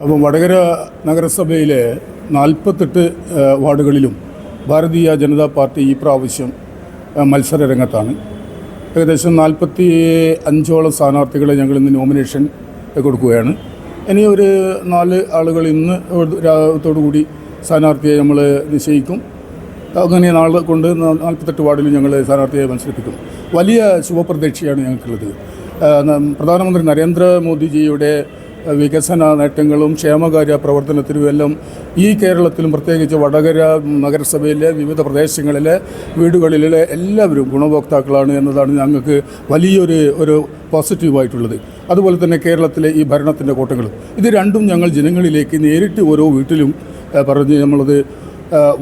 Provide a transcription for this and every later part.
അപ്പം വടകര നഗരസഭയിലെ 48 വാർഡുകളിലും ഭാരതീയ ജനതാ പാർട്ടി ഈ പ്രാവശ്യം മത്സര രംഗത്താണ്. ഏകദേശം 45ഓളം സ്ഥാനാർത്ഥികളെ ഞങ്ങൾ ഇന്ന് നോമിനേഷൻ കൊടുക്കുകയാണ്. ഇനി ഒരു 4 ആളുകൾ ഇന്ന് കൂടി സ്ഥാനാർത്ഥിയെ നമ്മൾ നിശ്ചയിക്കും. അങ്ങനെ നാളെ കൊണ്ട് 48 വാർഡിലും ഞങ്ങൾ സ്ഥാനാർത്ഥിയെ മത്സരിപ്പിക്കും. വലിയ ശുഭപ്രതീക്ഷയാണ് ഞങ്ങൾക്കുള്ളത്. പ്രധാനമന്ത്രി നരേന്ദ്രമോദിജിയുടെ വികസന നേട്ടങ്ങളും ക്ഷേമകാര്യ പ്രവർത്തനത്തിനും എല്ലാം ഈ കേരളത്തിലും പ്രത്യേകിച്ച് വടകര നഗരസഭയിലെ വിവിധ പ്രദേശങ്ങളിലെ വീടുകളിലെ എല്ലാവരും ഗുണഭോക്താക്കളാണ് എന്നതാണ് ഞങ്ങൾക്ക് വലിയൊരു പോസിറ്റീവായിട്ടുള്ളത്. അതുപോലെ തന്നെ കേരളത്തിലെ ഈ ഭരണത്തിൻ്റെ കോട്ടങ്ങളും ഇത് രണ്ടും ഞങ്ങൾ ജനങ്ങളിലേക്ക് നേരിട്ട് ഓരോ വീട്ടിലും പറഞ്ഞ് നമ്മളത്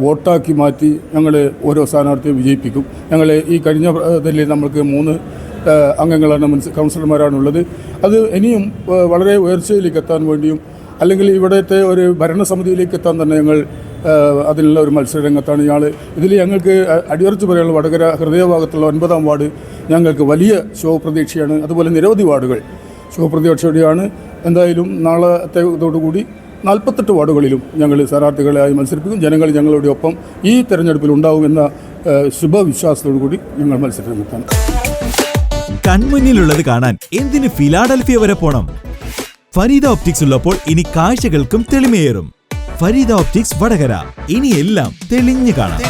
വോട്ടാക്കി മാറ്റി ഞങ്ങൾ ഓരോ സ്ഥാനാർത്ഥിയും വിജയിപ്പിക്കും. ഞങ്ങൾ ഈ കഴിഞ്ഞ ഇതിൽ നമ്മൾക്ക് 3 അംഗങ്ങളാണ് കൗൺസിലർമാരാണുള്ളത്. അത് ഇനിയും വളരെ ഉയർച്ചയിലേക്ക് എത്താൻ വേണ്ടിയും അല്ലെങ്കിൽ ഇവിടുത്തെ ഒരു ഭരണസമിതിയിലേക്ക് എത്താൻ തന്നെ ഞങ്ങൾ അതിനുള്ള ഒരു മത്സര രംഗത്താണ് ഞങ്ങൾ. ഇതിൽ ഞങ്ങൾക്ക് അടിയുറച്ച് പറയാനുള്ള വടകര ഹൃദയഭാഗത്തുള്ള 9ാം വാർഡ് ഞങ്ങൾക്ക് വലിയ ശുഭപ്രതീക്ഷയാണ്. അതുപോലെ നിരവധി വാർഡുകൾ ശുഭപ്രതീക്ഷയോടെയാണ്. എന്തായാലും നാളത്തേതോടുകൂടി 48 വാർഡുകളിലും ഞങ്ങൾ സ്ഥാനാർത്ഥികളായി മത്സരിപ്പിക്കും. ജനങ്ങൾ ഞങ്ങളുടെ ഒപ്പം ഈ തെരഞ്ഞെടുപ്പിൽ ഉണ്ടാവുമെന്ന ശുഭവിശ്വാസത്തോടു കൂടി ഞങ്ങൾ മത്സര രംഗത്താണ്. കൺമുന്നിലുള്ളത് കാണാൻ എന്തിന് ഫിലാഡൽഫിയ വരെ പോണം? ഫരീദ ഓപ്റ്റിക്സ് ഉള്ളപ്പോൾ ഇനി കാഴ്ചകൾക്കും തെളിമയേറും. ഫരീദ ഓപ്റ്റിക്സ് വടകര, ഇനി എല്ലാം തെളിഞ്ഞു കാണാം.